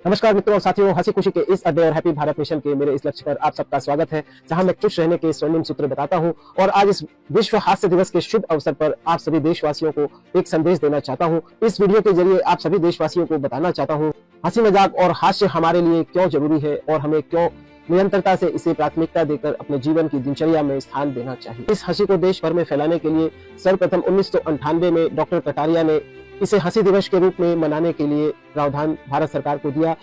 नमस्कार मित्रों और साथियों, हंसी खुशी के इस अड्डे और हैप्पी भारत मिशन के मेरे इस लक्ष्य पर आप सबका स्वागत है, जहां मैं खुश रहने के स्वर्णिम सूत्र बताता हूं। और आज इस विश्व हास्य दिवस के शुभ अवसर पर आप सभी देशवासियों को एक संदेश देना चाहता हूं। इस वीडियो के जरिए आप सभी देशवासियों को बताना चाहता हूं हंसी मजाक और हास्य हमारे लिए क्यों जरूरी है और हमें क्यों निरंतरता से इसे प्राथमिकता देकर अपने जीवन की दिनचर्या में स्थान देना चाहिए। इस हंसी को देश भर में फैलाने के लिए सर्वप्रथम 1998 में डॉक्टर कटारिया ने इसे हंसी दिवस के रूप में मनाने के लिए प्रावधान भारत सरकार को दिया।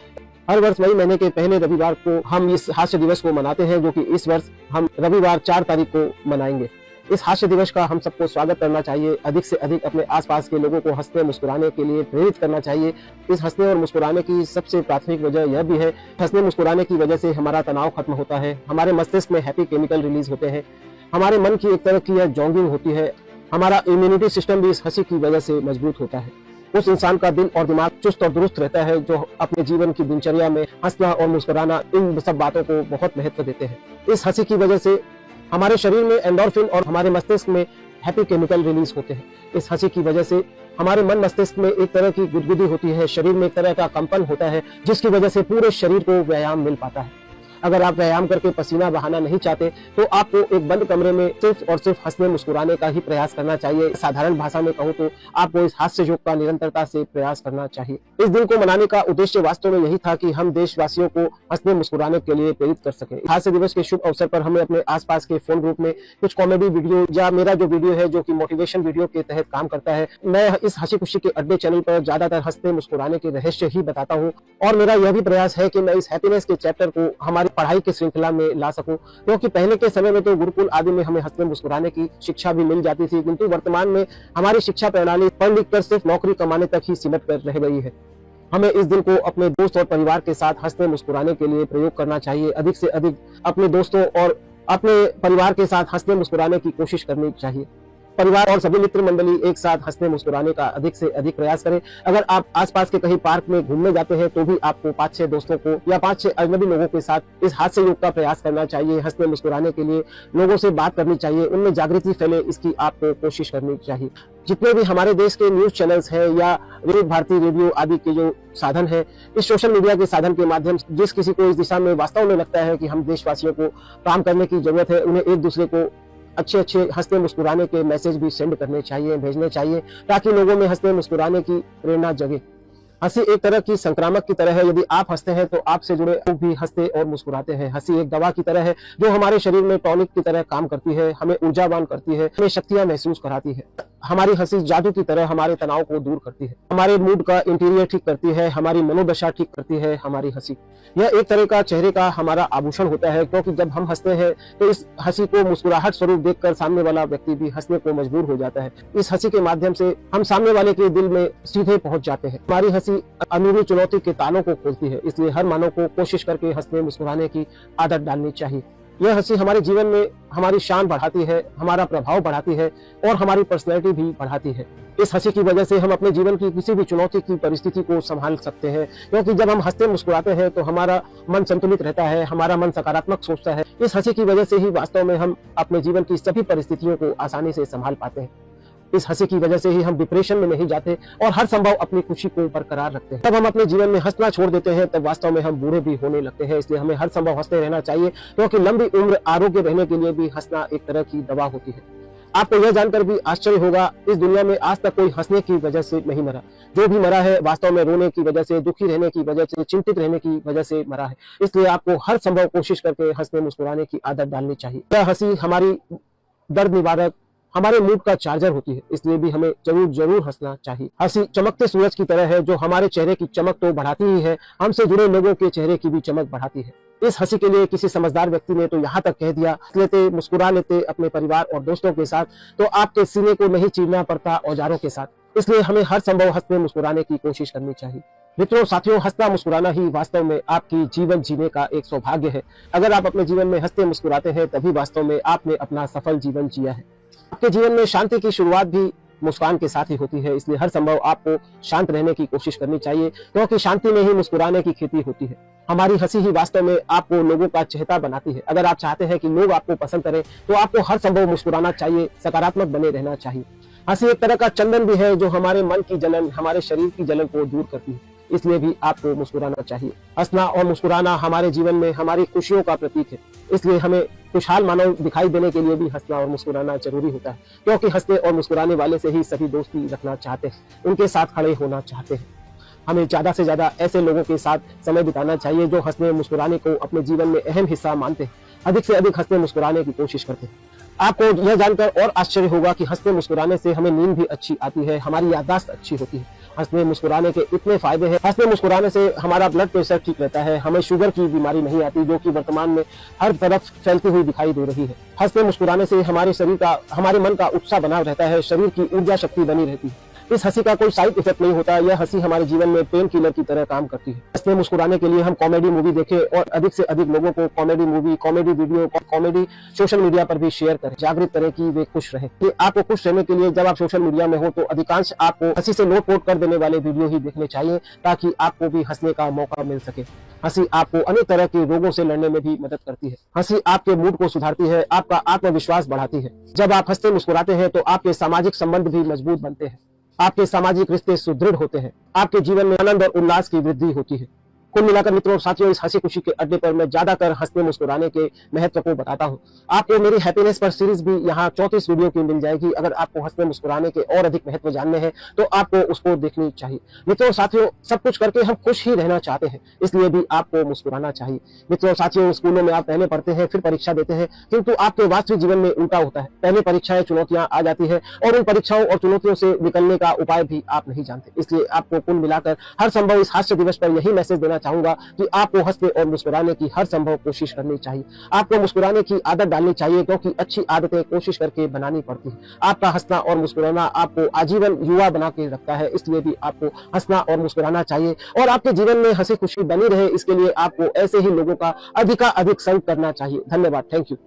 हर वर्ष मई महीने के पहले रविवार को हम इस हास्य दिवस को मनाते हैं, जो कि इस वर्ष हम रविवार 4 तारीख को मनाएंगे। इस हास्य दिवस का हम सबको स्वागत करना चाहिए। अधिक से अधिक अपने आसपास के लोगों को हंसने मुस्कुराने के लिए प्रेरित करना चाहिए। इस हंसने और मुस्कुराने की सबसे प्राथमिक वजह यह भी है, हंसने मुस्कुराने की वजह से हमारा तनाव खत्म होता है, हमारे मस्तिष्क में हैप्पी केमिकल रिलीज होते हैं, हमारे मन की एक तरह की यह जॉगिंग होती है, हमारा इम्यूनिटी सिस्टम भी इस हंसी की वजह से मजबूत होता है। उस इंसान का दिल और दिमाग चुस्त और दुरुस्त रहता है जो अपने जीवन की दिनचर्या में हंसना और मुस्कुराना, इन सब बातों को बहुत महत्व देते हैं। इस हंसी की वजह से हमारे शरीर में एंडोर्फिन और हमारे मस्तिष्क में हैप्पी केमिकल रिलीज होते हैं। इस हंसी की वजह से हमारे मन मस्तिष्क में एक तरह की गुदगुदी होती है, शरीर में एक तरह का कंपन होता है, जिसकी वजह से पूरे शरीर को व्यायाम मिल पाता है। अगर आप व्यायाम करके पसीना बहाना नहीं चाहते तो आपको एक बंद कमरे में सिर्फ और सिर्फ हंसने मुस्कुराने का ही प्रयास करना चाहिए। साधारण भाषा में कहूँ तो आपको इस हास्य योग का निरंतरता से प्रयास करना चाहिए। इस दिन को मनाने का उद्देश्य वास्तव में यही था कि हम देशवासियों को हंसने मुस्कुराने के लिए प्रेरित कर सके। हास्य दिवस के शुभ अवसर पर हमें अपने आसपास के फोन ग्रुप में कुछ कॉमेडी वीडियो या मेरा जो वीडियो है जो कि मोटिवेशन वीडियो के तहत काम करता है, मैं इस हंसी खुशी के अड्डे चैनल पर ज्यादातर हंसने मुस्कुराने के रहस्य ही बताता हूँ। और मेरा यह भी प्रयास है कि मैं इस हैप्पीनेस के चैप्टर को हमारी पढ़ाई की श्रृंखला में ला सकूं, क्योंकि पहले के समय में तो गुरुकुल आदि में हमें हंसने मुस्कुराने की शिक्षा भी मिल जाती थी, किंतु वर्तमान में हमारी शिक्षा प्रणाली पढ़ लिख कर सिर्फ नौकरी कमाने तक ही सीमित कर रह गई है। हमें इस दिन को अपने दोस्त और परिवार के साथ हंसने मुस्कुराने के लिए प्रयोग करना चाहिए। अधिक से अधिक अपने दोस्तों और अपने परिवार के साथ हंसने मुस्कुराने की कोशिश करनी चाहिए। परिवार और सभी मित्र मंडली एक साथ हंसने मुस्कुराने का अधिक से अधिक प्रयास करें। अगर आप आसपास के कहीं पार्क में घूमने जाते हैं तो भी आपको 5-6 दोस्तों को या 5-6 अजनबी लोगों के साथ इस हास्य योग का प्रयास करना चाहिए। हंसने मुस्कुराने के लिए लोगों से बात करनी चाहिए, उनमें जागृति फैले, इसकी आपको कोशिश करनी चाहिए। जितने भी हमारे देश के न्यूज चैनल्स हैं या विविध भारती रेडियो आदि के जो साधन है, इस सोशल मीडिया के साधन के माध्यम से जिस किसी को इस दिशा में वास्तव में लगता है कि हम देशवासियों को काम करने की जरूरत है, उन्हें एक दूसरे को अच्छे हंसने मुस्कुराने के मैसेज भी सेंड करने चाहिए, भेजने चाहिए, ताकि लोगों में हंसने मुस्कुराने की प्रेरणा जगे। हंसी एक तरह की संक्रामक की तरह है। यदि आप हंसते हैं तो आपसे जुड़े लोग भी हंसते और मुस्कुराते हैं। हंसी एक दवा की तरह है जो हमारे शरीर में टॉनिक की तरह काम करती है, हमें ऊर्जावान करती है, हमें शक्तियां महसूस कराती है। हमारी हंसी जादू की तरह हमारे तनाव को दूर करती है, हमारे मूड का इंटीरियर ठीक करती है, हमारी मनोदशा ठीक करती है। हमारी हंसी यह एक तरह का चेहरे का हमारा आभूषण होता है, क्योंकि जब हम हंसते हैं तो इस हंसी को मुस्कुराहट स्वरूप देखकर सामने वाला व्यक्ति भी हंसने को मजबूर हो जाता है। इस हंसी के माध्यम से हम सामने वाले के दिल में सीधे पहुंच जाते हैं। हमारी हंसी अंदरूनी चुनौती के तालों को खोलती है, इसलिए हर मानव को कोशिश करके हंसने मुस्कुराने की आदत डालनी चाहिए। यह हंसी हमारे जीवन में हमारी शान बढ़ाती है, हमारा प्रभाव बढ़ाती है और हमारी पर्सनैलिटी भी बढ़ाती है। इस हंसी की वजह से हम अपने जीवन की किसी भी चुनौती की परिस्थिति को संभाल सकते हैं, क्योंकि जब हम हंसते मुस्कुराते हैं तो हमारा मन संतुलित रहता है, हमारा मन सकारात्मक सोचता है। इस हंसी की वजह से ही वास्तव में हम अपने जीवन की सभी परिस्थितियों को आसानी से संभाल पाते हैं। इस हंसी की वजह से ही हम डिप्रेशन में नहीं जाते और हर संभव अपनी खुशी को बरकरार रखते हैं। जब हम अपने जीवन में हंसना छोड़ देते हैं तब वास्तव में हम बूढ़े भी होने लगते हैं। इसलिए हमें हर संभव हंसते रहना चाहिए, क्योंकि लंबी उम्र आरोग्य रहने के लिए भी हंसना एक तरह की दवा होती है। आपको यह जानकर भी आश्चर्य होगा, इस दुनिया में आज तक कोई हंसने की वजह से नहीं मरा। जो भी मरा है वास्तव में रोने की वजह से, दुखी रहने की वजह से, चिंतित रहने की वजह से मरा है। इसलिए आपको हर संभव कोशिश करके हंसने मुस्कुराने की आदत डालनी चाहिए। यह हंसी हमारी दर्द निवारक, हमारे मूड का चार्जर होती है, इसलिए भी हमें जरूर हंसना चाहिए। हंसी चमकते सूरज की तरह है जो हमारे चेहरे की चमक तो बढ़ाती ही है, हमसे जुड़े लोगों के चेहरे की भी चमक बढ़ाती है। इस हंसी के लिए किसी समझदार व्यक्ति ने तो यहाँ तक कह दिया, लेते मुस्कुरा लेते अपने परिवार और दोस्तों के साथ तो आपके सीने को नहीं चीरना पड़ता औजारों के साथ। इसलिए हमें हर संभव हंसने मुस्कुराने की कोशिश करनी चाहिए। मित्रों साथियों, हंसना मुस्कुराना ही वास्तव में आपकी जीवन जीने का एक सौभाग्य है। अगर आप अपने जीवन में हंसते मुस्कुराते हैं तभी वास्तव में आपने अपना सफल जीवन जिया है। आपके जीवन में शांति की शुरुआत भी मुस्कान के साथ ही होती है, इसलिए हर संभव आपको शांत रहने की कोशिश करनी चाहिए, क्योंकि शांति में ही मुस्कुराने की खेती होती है। हमारी हंसी ही वास्तव में आपको लोगों का चहेता बनाती है। अगर आप चाहते हैं कि लोग आपको पसंद करें तो आपको हर संभव मुस्कुराना चाहिए, सकारात्मक बने रहना चाहिए। हंसी एक तरह का चंदन भी है जो हमारे मन की जलन, हमारे शरीर की जलन को दूर करती है। इसलिए भी आपको मुस्कुराना चाहिए। हंसना और मुस्कुराना हमारे जीवन में हमारी खुशियों का प्रतीक है, इसलिए हमें खुशहाल मानव दिखाई देने के लिए भी हंसना और मुस्कुराना जरूरी होता है, क्योंकि हंसने और मुस्कुराने वाले से ही सभी दोस्ती रखना चाहते हैं, उनके साथ खड़े होना चाहते हैं। हमें ज्यादा से ज्यादा ऐसे लोगों के साथ समय बिताना चाहिए जो हंसने मुस्कुराने को अपने जीवन में अहम हिस्सा मानते हैं, अधिक से अधिक हंसने मुस्कुराने की कोशिश करते हैं। आपको यह जानकर और आश्चर्य होगा कि हंसने मुस्कुराने से हमें नींद भी अच्छी आती है, हमारी याददाश्त अच्छी होती है। हंसने मुस्कुराने के इतने फायदे हैं। हंसने मुस्कुराने से हमारा ब्लड प्रेशर ठीक रहता है, हमें शुगर की बीमारी नहीं आती, जो कि वर्तमान में हर तरफ फैलती हुई दिखाई दे रही है। हंसने मुस्कुराने से हमारे मन का उत्साह बना रहता है, शरीर की ऊर्जा शक्ति बनी रहती है। इस हंसी का कोई साइड इफेक्ट नहीं होता, यह हंसी हमारे जीवन में पेन किलर की तरह काम करती है। हंसने मुस्कुराने के लिए हम कॉमेडी मूवी देखें और अधिक से अधिक लोगों को comedy movie, comedy video, comedy social media पर भी शेयर करें, जागृत करें कि वे खुश रहें। कि आपको खुश रहने के लिए जब आप सोशल मीडिया में हो तो अधिकांश आपको हंसी से लोट-पोट कर देने वाले वीडियो ही देखने चाहिए, ताकि आपको भी हंसने का मौका मिल सके। हंसी आपको अनेक तरह के रोगों से लड़ने में भी मदद करती है। हंसी आपके मूड को सुधारती है, आपका आत्मविश्वास बढ़ाती है। जब आप हंसते मुस्कुराते हैं तो आपके सामाजिक संबंध भी मजबूत बनते हैं, आपके सामाजिक रिश्ते सुदृढ़ होते हैं, आपके जीवन में आनंद और उल्लास की वृद्धि होती है। कुल मिलाकर मित्रों और साथियों, इस हंसी खुशी के अड्डे पर मैं ज्यादातर हंसने मुस्कुराने के महत्व को बताता हूँ। आपको मेरी हैप्पीनेस पर सीरीज भी यहाँ 34 वीडियो की मिल जाएगी। अगर आपको हंसने मुस्कुराने के और अधिक महत्व जानने हैं तो आपको उसको देखनी चाहिए। मित्रों और साथियों, सब कुछ करके हम खुश ही रहना चाहते हैं, इसलिए भी आपको मुस्कुराना चाहिए। मित्रों और साथियों, स्कूलों में आप पहले पढ़ते हैं फिर परीक्षा देते हैं, किंतु आपके वास्तविक जीवन में उल्टा होता है। पहले परीक्षाएं चुनौतियां आ जाती है और उन परीक्षाओं और चुनौतियों से निकलने का उपाय भी आप नहीं जानते। इसलिए आपको कुल मिलाकर हर संभव इस हास्य दिवस पर यही मैसेज देना चाहूंगा कि आपको हंसने और मुस्कुराने की हर संभव कोशिश करनी चाहिए। आपको मुस्कुराने की आदत डालनी चाहिए, क्योंकि अच्छी आदतें कोशिश करके बनानी पड़ती है। आपका हंसना और मुस्कुराना आपको आजीवन युवा बना के रखता है, इसलिए भी आपको हंसना और मुस्कुराना चाहिए। और आपके जीवन में हंसी खुशी बनी रहे, इसके लिए आपको ऐसे ही लोगों का अधिकाधिक संग करना चाहिए। धन्यवाद। Thank you.